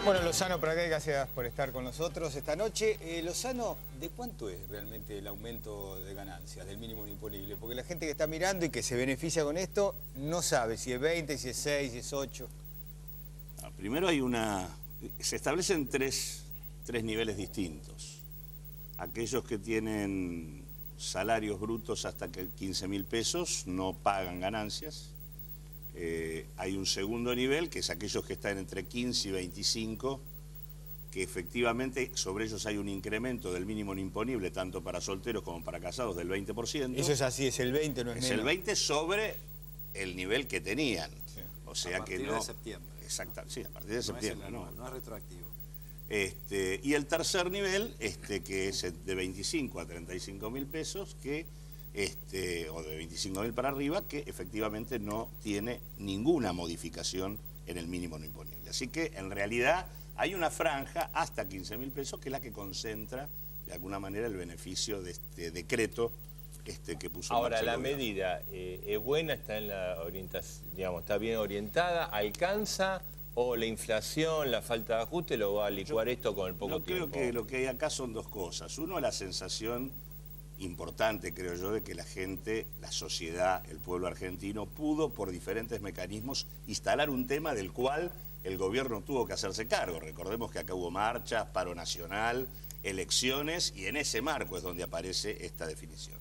Bueno, Lozano Pragué, gracias por estar con nosotros esta noche. Lozano, ¿de cuánto es realmente el aumento de ganancias del mínimo imponible? Porque la gente que está mirando y que se beneficia con esto no sabe si es 20, si es 6, si es 8. Primero se establecen tres niveles distintos. Aquellos que tienen salarios brutos hasta 15.000 pesos no pagan ganancias. Hay un segundo nivel, que es aquellos que están entre 15 y 25, que efectivamente sobre ellos hay un incremento del mínimo imponible, tanto para solteros como para casados, del 20%. Eso es así, es el 20, no es menos. Es el 20 sobre el nivel que tenían. Sí. O sea que no... A partir de septiembre. Exacto, sí, a partir de septiembre. No es retroactivo. Y el tercer nivel, que es de 25 a 35.000 pesos, o de 25.000 para arriba, que efectivamente no tiene ninguna modificación en el mínimo no imponible. Así que, en realidad, hay una franja hasta 15.000 pesos que es la que concentra, de alguna manera, el beneficio de este decreto que puso en marcha el Ahora, la gobierno. medida es buena, está en la orientación, digamos, está bien orientada, alcanza, o la inflación, la falta de ajuste lo va a licuar esto con el poco tiempo. Creo que lo que hay acá son dos cosas. Uno, la sensación importante, creo yo, de que la gente, la sociedad, el pueblo argentino pudo, por diferentes mecanismos, instalar un tema del cual el gobierno tuvo que hacerse cargo. Recordemos que acá hubo marchas, paro nacional, elecciones, y en ese marco es donde aparece esta definición.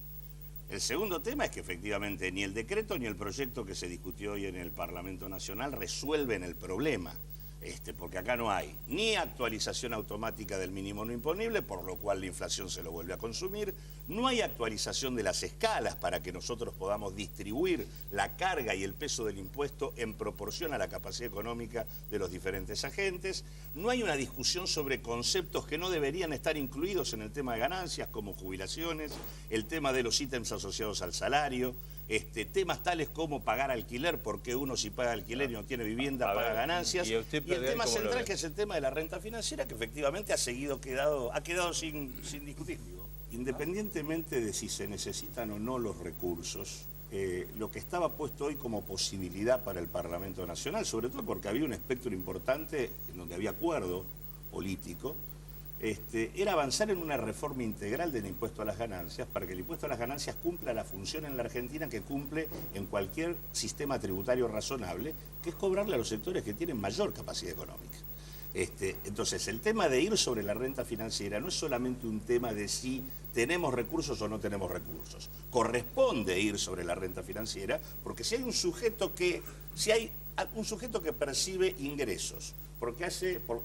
El segundo tema es que efectivamente ni el decreto ni el proyecto que se discutió hoy en el Parlamento Nacional resuelven el problema. Porque acá no hay ni actualización automática del mínimo no imponible, por lo cual la inflación se lo vuelve a consumir, no hay actualización de las escalas para que nosotros podamos distribuir la carga y el peso del impuesto en proporción a la capacidad económica de los diferentes agentes, no hay una discusión sobre conceptos que no deberían estar incluidos en el tema de ganancias, como jubilaciones, el tema de los ítems asociados al salario, temas tales como pagar alquiler, porque uno si paga alquiler y no tiene vivienda paga ganancias, y el tema central que es el tema de la renta financiera, que efectivamente ha quedado sin discutir. Independientemente de si se necesitan o no los recursos, lo que estaba puesto hoy como posibilidad para el Parlamento Nacional, sobre todo porque había un espectro importante en donde había acuerdo político, era avanzar en una reforma integral del impuesto a las ganancias para que el impuesto a las ganancias cumpla la función en la Argentina que cumple en cualquier sistema tributario razonable, que es cobrarle a los sectores que tienen mayor capacidad económica. Entonces, el tema de ir sobre la renta financiera no es solamente un tema de si tenemos recursos o no tenemos recursos. Corresponde ir sobre la renta financiera porque si hay un sujeto que percibe ingresos porque hace por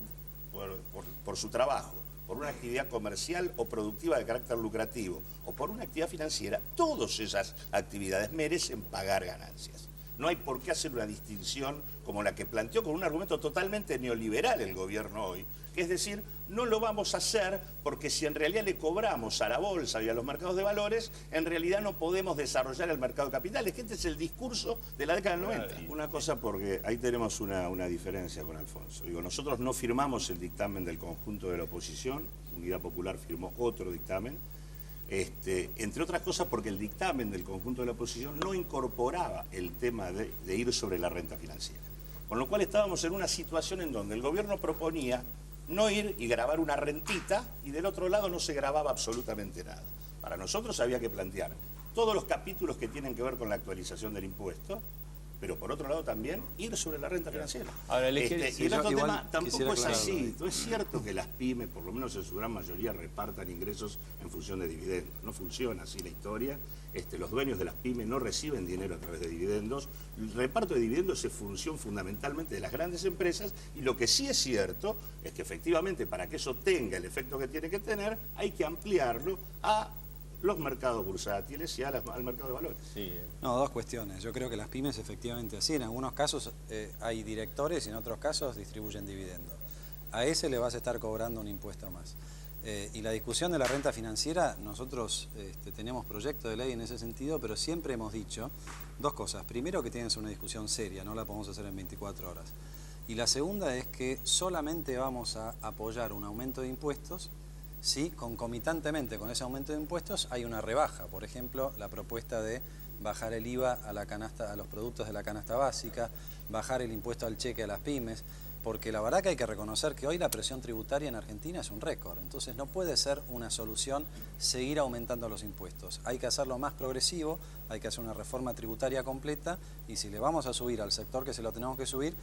su trabajo, por una actividad comercial o productiva de carácter lucrativo o por una actividad financiera, todas esas actividades merecen pagar ganancias. No hay por qué hacer una distinción como la que planteó con un argumento totalmente neoliberal el gobierno hoy, que es decir, no lo vamos a hacer porque si en realidad le cobramos a la bolsa y a los mercados de valores, en realidad no podemos desarrollar el mercado de capitales, que este es el discurso de la década del 90. Una cosa, porque ahí tenemos una diferencia con Alfonso. Nosotros no firmamos el dictamen del conjunto de la oposición, Unidad Popular firmó otro dictamen, entre otras cosas porque el dictamen del conjunto de la oposición no incorporaba el tema de ir sobre la renta financiera. Con lo cual estábamos en una situación en donde el gobierno proponía no ir y grabar una rentita y del otro lado no se grababa absolutamente nada. Para nosotros había que plantear todos los capítulos que tienen que ver con la actualización del impuesto, pero por otro lado también ir sobre la renta financiera. Ahora, y el otro tema tampoco es así. ¿no? No es cierto que las pymes, por lo menos en su gran mayoría, repartan ingresos en función de dividendos. No funciona así la historia. Los dueños de las pymes no reciben dinero a través de dividendos. El reparto de dividendos es función fundamentalmente de las grandes empresas y lo que sí es cierto es que efectivamente para que eso tenga el efecto que tiene que tener hay que ampliarlo a los mercados bursátiles y al mercado de valores. Sí. No, dos cuestiones. Yo creo que las pymes efectivamente así. En algunos casos hay directores y en otros casos distribuyen dividendos. A ese le vas a estar cobrando un impuesto más. Y la discusión de la renta financiera, nosotros tenemos proyecto de ley en ese sentido, pero siempre hemos dicho dos cosas. Primero, que tiene que ser una discusión seria, no la podemos hacer en 24 horas. Y la segunda es que solamente vamos a apoyar un aumento de impuestos si concomitantemente con ese aumento de impuestos hay una rebaja. Por ejemplo, la propuesta de bajar el IVA a los productos de la canasta básica, bajar el impuesto al cheque a las pymes. porque la verdad que hay que reconocer que hoy la presión tributaria en Argentina es un récord. Entonces no puede ser una solución seguir aumentando los impuestos. Hay que hacerlo más progresivo, hay que hacer una reforma tributaria completa y si le vamos a subir al sector que se lo tenemos que subir,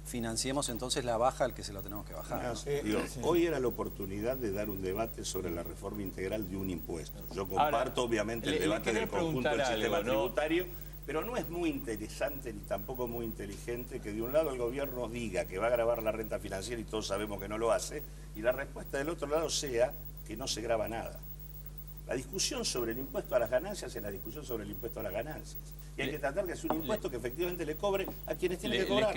financiemos entonces la baja al que se lo tenemos que bajar, ¿no? Digo, hoy era la oportunidad de dar un debate sobre la reforma integral de un impuesto. Yo comparto obviamente el debate del conjunto del sistema tributario, pero no es muy interesante ni tampoco muy inteligente que de un lado el gobierno diga que va a gravar la renta financiera y todos sabemos que no lo hace, y la respuesta del otro lado sea que no se grava nada. La discusión sobre el impuesto a las ganancias es la discusión sobre el impuesto a las ganancias. Y hay que tratar de hacer un impuesto que efectivamente le cobre a quienes tienen que cobrar.